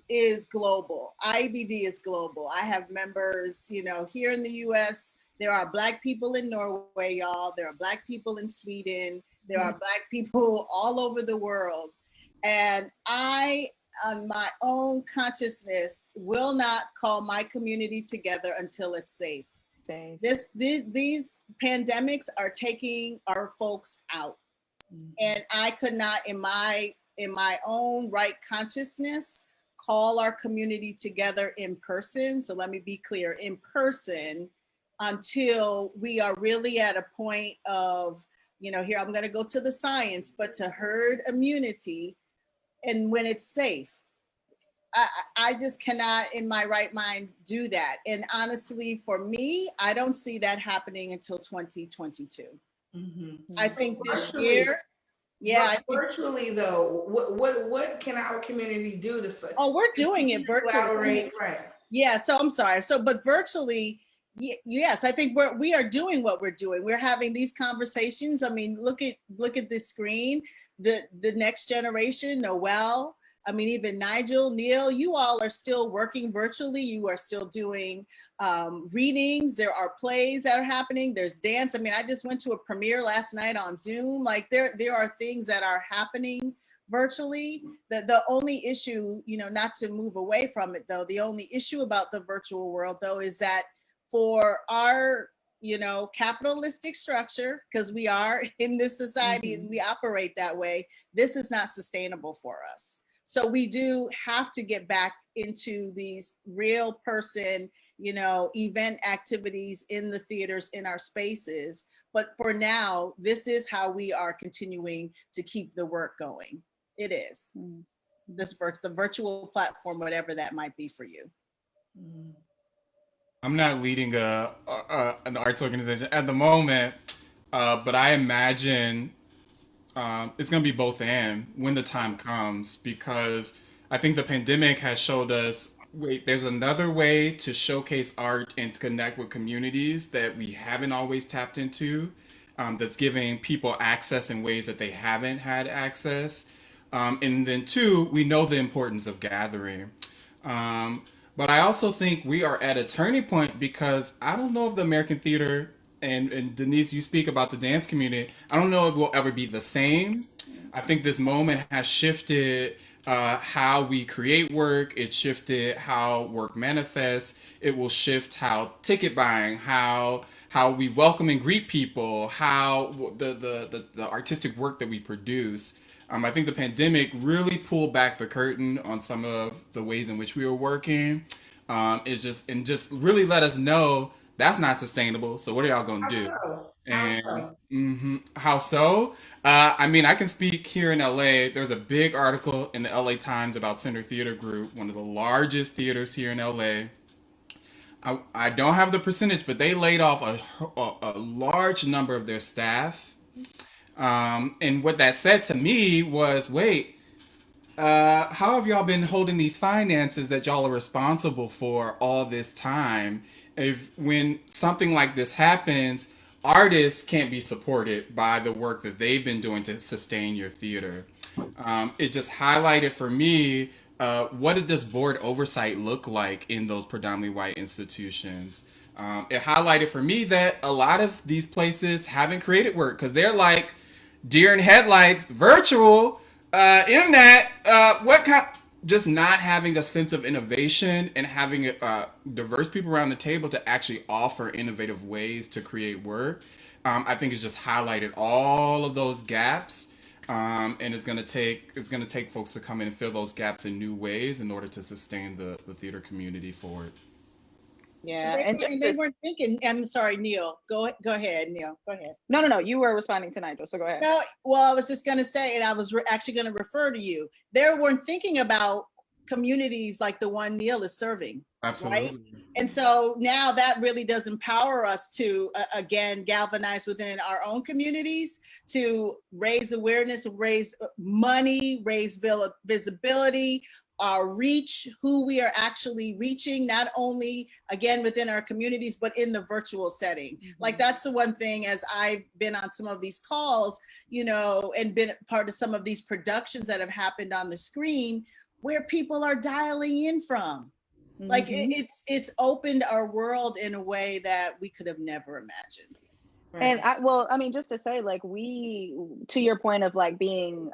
is global, IBD is global. I have members, you know, here in the U.S. There are Black people in Norway, y'all. There are Black people in Sweden. There are Black people all over the world. And I, on my own consciousness, will not call my community together until it's safe. These pandemics are taking our folks out. And I could not, in my own right consciousness, call our community together in person. So let me be clear, in person, until we are really at a point of, you know, here I'm going to go to the science, but to herd immunity, and when it's safe. I just cannot in my right mind do that. And honestly, for me, I don't see that happening until 2022. I think this year, virtually though, what can our community do to start? Oh, we're doing it virtually. Right. Yeah, so I'm sorry. So, but virtually, yes, I think we are doing what we're doing. We're having these conversations. I mean, look at this screen. The next generation, Noelle. I mean, even Nigel, Neel, you all are still working virtually. You are still doing readings. There are plays that are happening. There's dance. I mean, I just went to a premiere last night on Zoom. Like there are things that are happening virtually. The only issue, you know, not to move away from it though, the only issue about the virtual world though is that for our, you know, capitalistic structure, because we are in this society and we operate that way, this is not sustainable for us. So we do have to get back into these real person, you know, event activities in the theaters, in our spaces. But for now, this is how we are continuing to keep the work going. It is. The virtual platform, whatever that might be for you. I'm not leading an arts organization at the moment, but I imagine it's going to be both and when the time comes, because I think the pandemic has showed us, wait, there's another way to showcase art and to connect with communities that we haven't always tapped into, that's giving people access in ways that they haven't had access. And then two, we know the importance of gathering. But I also think we are at a turning point because I don't know if the American theater and Denise, you speak about the dance community. I don't know if we'll ever be the same. I think this moment has shifted how we create work. It shifted how work manifests. It will shift how ticket buying, how we welcome and greet people, how the artistic work that we produce. I think the pandemic really pulled back the curtain on some of the ways in which we were working. Just really let us know that's not sustainable. So what are y'all gonna do? And how so? I mean, I can speak here in LA. There's a big article in the LA Times about Center Theater Group, one of the largest theaters here in LA. I don't have the percentage, but they laid off a large number of their staff. And what that said to me was, wait, how have y'all been holding these finances that y'all are responsible for all this time? If when something like this happens, artists can't be supported by the work that they've been doing to sustain your theater. It just highlighted for me what did this board oversight look like in those predominantly white institutions. It highlighted for me that a lot of these places haven't created work because they're like deer in headlights, virtual, internet, what kind, just not having a sense of innovation and having diverse people around the table to actually offer innovative ways to create work. I think it's just highlighted all of those gaps. And it's gonna take folks to come in and fill those gaps in new ways in order to sustain the theater community forward. Yeah, and they weren't thinking. I'm sorry, Neel. Go ahead, Neel. Go ahead. No. You were responding to Nigel, so go ahead. No, well, I was just going to say, and I was actually going to refer to you. They weren't thinking about communities like the one Neel is serving. Absolutely. Right? And so now that really does empower us to, again, galvanize within our own communities to raise awareness, raise money, raise visibility, our reach, who we are actually reaching, not only again within our communities, but in the virtual setting. Like that's the one thing, as I've been on some of these calls, you know, and been part of some of these productions that have happened on the screen where people are dialing in from. Like it's opened our world in a way that we could have never imagined. Right. And I mean, just to say, like, we, to your point of like being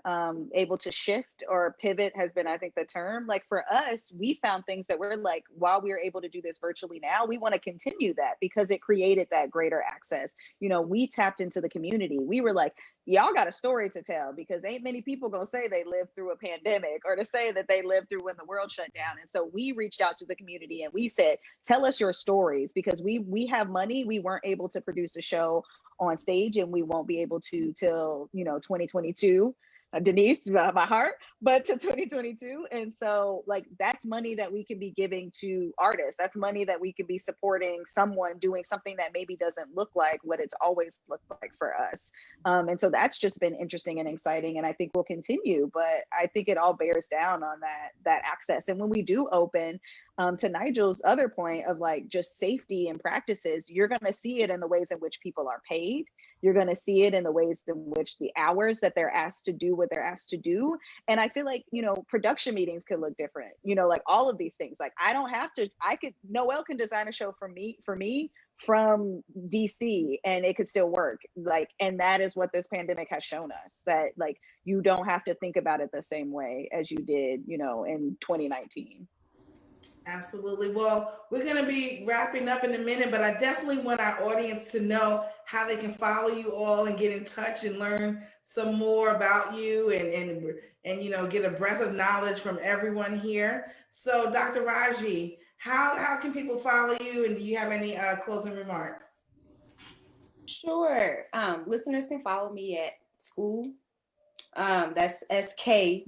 able to shift or pivot has been, I think, the term. Like for us, we found things that we're like, while we are able to do this virtually now, we want to continue that because it created that greater access. You know, we tapped into the community. We were like, y'all got a story to tell because ain't many people gonna say they lived through a pandemic or to say that they lived through when the world shut down. And so we reached out to the community and we said, tell us your stories because we have money. We weren't able to produce a show on stage and we won't be able to till, you know, 2022. Denise, my heart, but to 2022. And so like, that's money that we can be giving to artists. That's money that we could be supporting someone doing something that maybe doesn't look like what it's always looked like for us. And so that's just been interesting and exciting. And I think we'll continue, but I think it all bears down on that access. And when we do open, to Nigel's other point of like just safety and practices, you're going to see it in the ways in which people are paid. You're going to see it in the ways in which the hours that they're asked to do what they're asked to do. And I feel like, you know, production meetings could look different, you know, like all of these things. Like Noelle can design a show for me from DC and it could still work. Like, and that is what this pandemic has shown us, that like, you don't have to think about it the same way as you did, you know, in 2019. Absolutely. Well, we're going to be wrapping up in a minute, but I definitely want our audience to know how they can follow you all and get in touch and learn some more about you and you know, get a breadth of knowledge from everyone here. So Dr. Raji, how can people follow you, and do you have any closing remarks? Sure. Listeners can follow me at school. That's SKOOL_me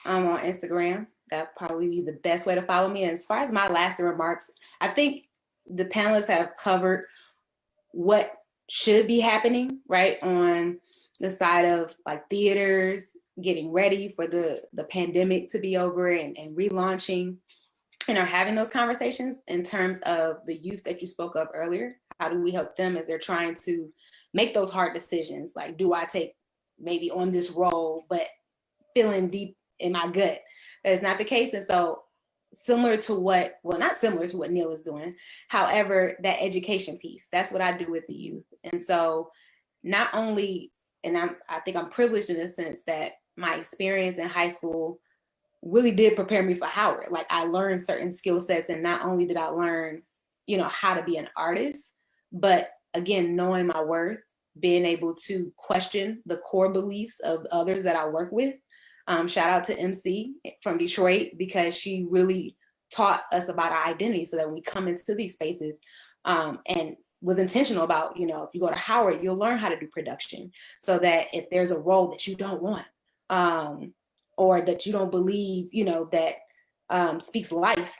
on Instagram. That'd probably be the best way to follow me. And as far as my lasting remarks, I think the panelists have covered what should be happening, right, on the side of like theaters getting ready for the pandemic to be over and relaunching, and are having those conversations in terms of the youth that you spoke of earlier. How do we help them as they're trying to make those hard decisions? Like, do I take maybe on this role, but feeling deep in my gut that is not the case? And so similar to what, well, not similar to what Neel is doing. However, that education piece, that's what I do with the youth. And so not only, and I think I'm privileged in the sense that my experience in high school really did prepare me for Howard. Like I learned certain skill sets, and not only did I learn, you know, how to be an artist, but again, knowing my worth, being able to question the core beliefs of others that I work with. Shout out to MC from Detroit, because she really taught us about our identity so that when we come into these spaces, and was intentional about, you know, if you go to Howard, you'll learn how to do production, so that if there's a role that you don't want, or that you don't believe, you know, that speaks life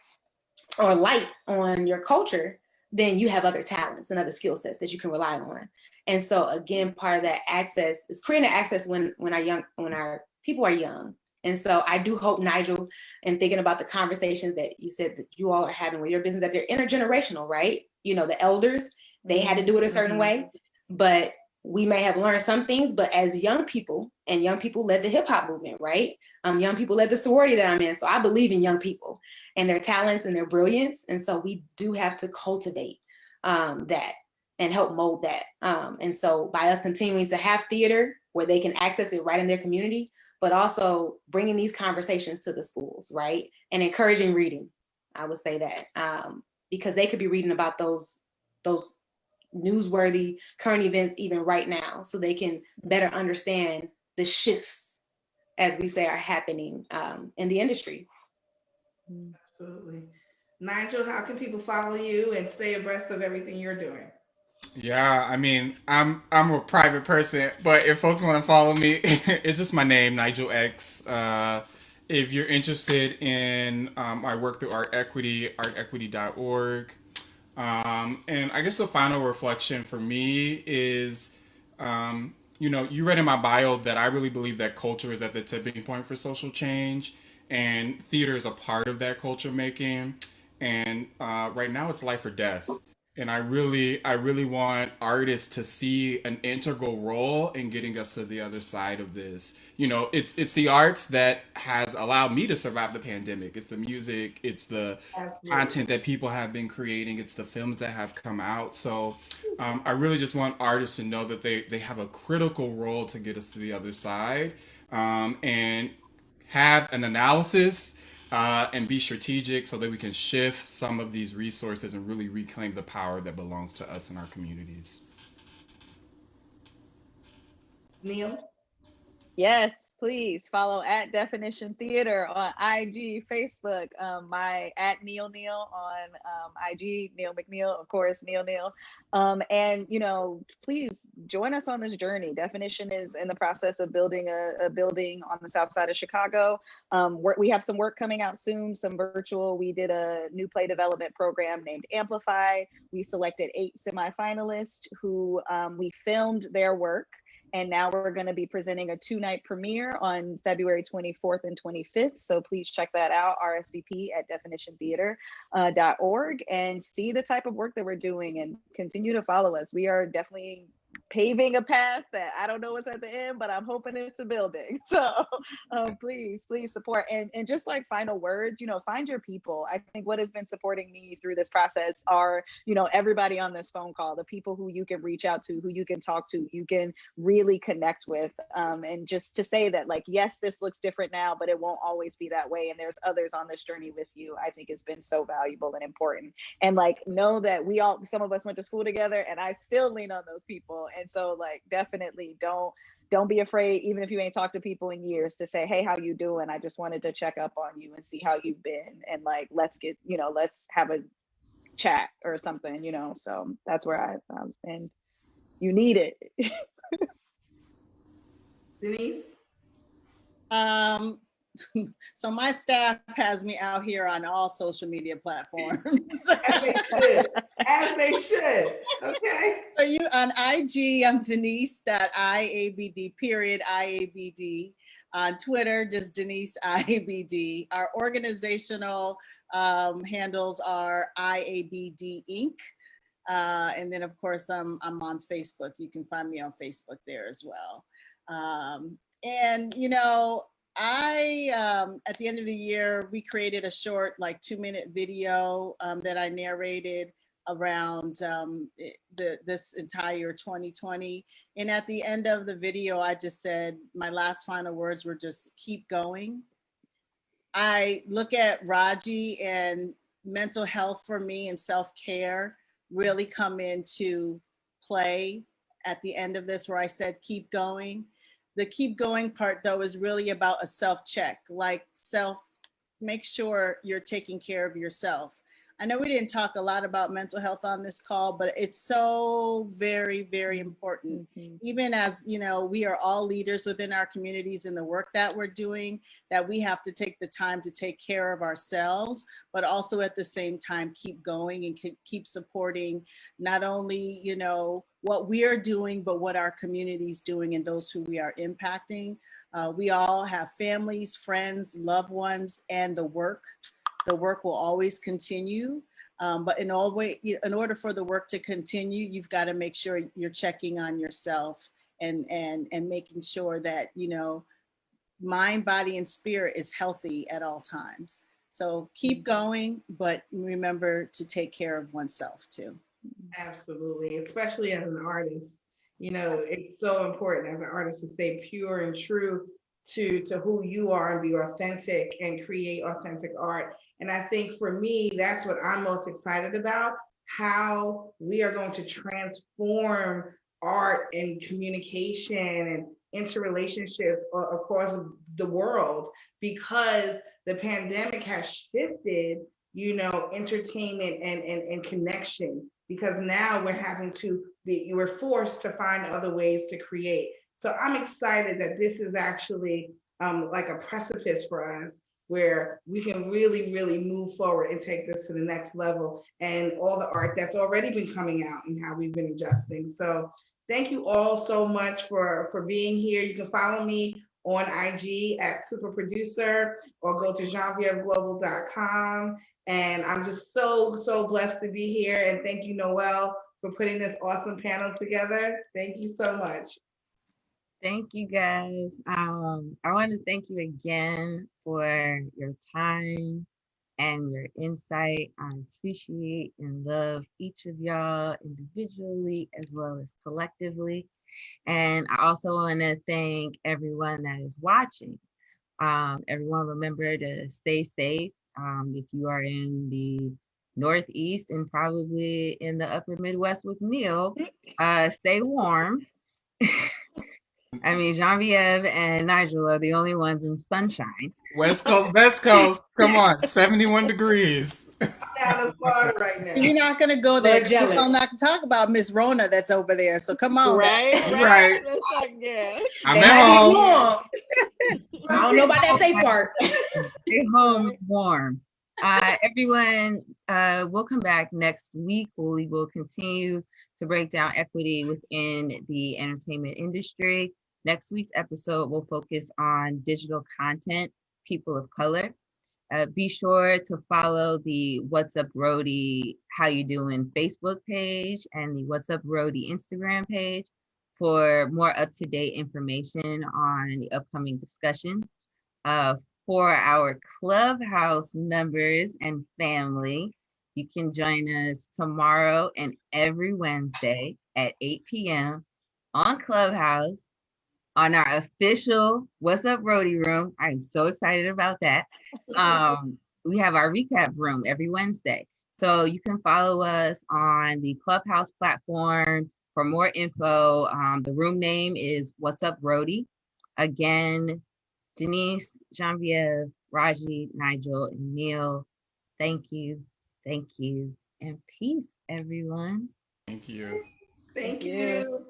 or light on your culture, then you have other talents and other skill sets that you can rely on. And so again, part of that access is creating access when our people are young. And so I do hope, Nijeul, and thinking about the conversations that you said that you all are having with your business, that they're intergenerational, right? You know, the elders, they had to do it a certain way, but we may have learned some things, but as young people, and young people led the hip hop movement, right? Young people led the sorority that I'm in. So I believe in young people and their talents and their brilliance. And so we do have to cultivate that and help mold that. And so by us continuing to have theater where they can access it right in their community, but also bringing these conversations to the schools, right? And encouraging reading, I would say that, because they could be reading about those newsworthy current events even right now, so they can better understand the shifts, as we say, are happening in the industry. Absolutely. Nijeul, how can people follow you and stay abreast of everything you're doing? Yeah, I mean, I'm a private person, but if folks want to follow me, it's just my name, Nijeul X. If you're interested in my work through Art Equity, artequity.org. And I guess the final reflection for me is, you know, you read in my bio that I really believe that culture is at the tipping point for social change, and theater is a part of that culture making. And right now, it's life or death. And I really want artists to see an integral role in getting us to the other side of this. You know, it's the arts that has allowed me to survive the pandemic. It's the music, it's the content that people have been creating, it's the films that have come out. So I really just want artists to know that they have a critical role to get us to the other side, and have an analysis, and be strategic so that we can shift some of these resources and really reclaim the power that belongs to us in our communities. Neel? Yes, please follow at Definition Theater on IG, Facebook, my at Neel on IG, Neel McNeill, of course, Neel. And, you know, please join us on this journey. Definition is in the process of building a building on the south side of Chicago. We have some work coming out soon, some virtual. We did a new play development program named Amplify. We selected 8 semifinalists who we filmed their work. And now we're going to be presenting a 2-night premiere on February 24th and 25th. So please check that out, RSVP at definitiontheater.org, and see the type of work that we're doing, and continue to follow us. We are definitely paving a path that I don't know what's at the end, but I'm hoping it's a building. So please support. And just like final words, you know, find your people. I think what has been supporting me through this process are, you know, everybody on this phone call, the people who you can reach out to, who you can talk to, you can really connect with. And just to say that, like, yes, this looks different now, but it won't always be that way. And there's others on this journey with you, I think has been so valuable and important. And like, know that some of us went to school together, and I still lean on those people. And so like, definitely don't be afraid, even if you ain't talked to people in years, to say, hey, how you doing? I just wanted to check up on you and see how you've been. And like, let's have a chat or something, you know? So that's where and you need it. Denise? So my staff has me out here on all social media platforms. As they should. Okay. So you on IG, I'm Denise.IABD, IABD. On Twitter, just Denise IABD. Our organizational handles are IABD Inc. And then of course I'm on Facebook. You can find me on Facebook there as well. And you know, At the end of the year, we created a short, like 2-minute video that I narrated around this entire 2020. And at the end of the video, I just said, my last final words were just keep going. I look at Raji, and mental health for me and self-care really come into play at the end of this, where I said keep going. The keep going part, though, is really about a self-check, like make sure you're taking care of yourself. I know we didn't talk a lot about mental health on this call, but it's so very, very important. Even as, you know, we are all leaders within our communities in the work that we're doing, that we have to take the time to take care of ourselves, but also at the same time, keep going and keep supporting not only, you know, what we are doing, but what our community's doing and those who we are impacting. We all have families, friends, loved ones, and the work. The work will always continue, but in order for the work to continue, you've got to make sure you're checking on yourself and making sure that, you know, mind, body, and spirit is healthy at all times. So keep going, but remember to take care of oneself too. Absolutely, especially as an artist. You know, it's so important as an artist to stay pure and true to who you are and be authentic and create authentic art. And I think for me, that's what I'm most excited about, how we are going to transform art and communication and interrelationships across the world, because the pandemic has shifted, you know, entertainment and connection, because now we're forced to find other ways to create. So I'm excited that this is actually like a precipice for us, where we can really, really move forward and take this to the next level, and all the art that's already been coming out and how we've been adjusting. So thank you all so much for being here. You can follow me on IG at Super Producer, or go to GenevieveGlobal.com. And I'm just so blessed to be here. And thank you, Noelle, for putting this awesome panel together. Thank you so much. Thank you, guys. I want to thank you again for your time and your insight. I appreciate and love each of y'all individually as well as collectively. And I also want to thank everyone that is watching. Everyone remember to stay safe. If you are in the Northeast and probably in the upper Midwest with Neel, stay warm. I mean, Geneviève and Nijeul are the only ones in sunshine. West Coast, Best Coast. Come on, 71 degrees. I'm down in Florida right now. You're not going to go there. I'm not going to talk about Miss Rona that's over there. So come on. Right. Right. Like, yeah. I'm at home. I don't know about that safe part. Stay home warm. Everyone, we'll come back next week. We will continue to break down equity within the entertainment industry. Next week's episode will focus on digital content, people of color. Be sure to follow the What's Up Rhody How You Doing Facebook page and the What's Up Rhody Instagram page for more up-to-date information on the upcoming discussion. For our Clubhouse members and family, you can join us tomorrow and every Wednesday at 8 p.m. on Clubhouse on our official What's Up Rhody room. I'm so excited about that. We have our recap room every Wednesday. So you can follow us on the Clubhouse platform for more info. The room name is What's Up Rhody. Again, Denise, Geneviève, Raji, Nijeul, and Neel, thank you, and peace, everyone. Thank you. Thank you.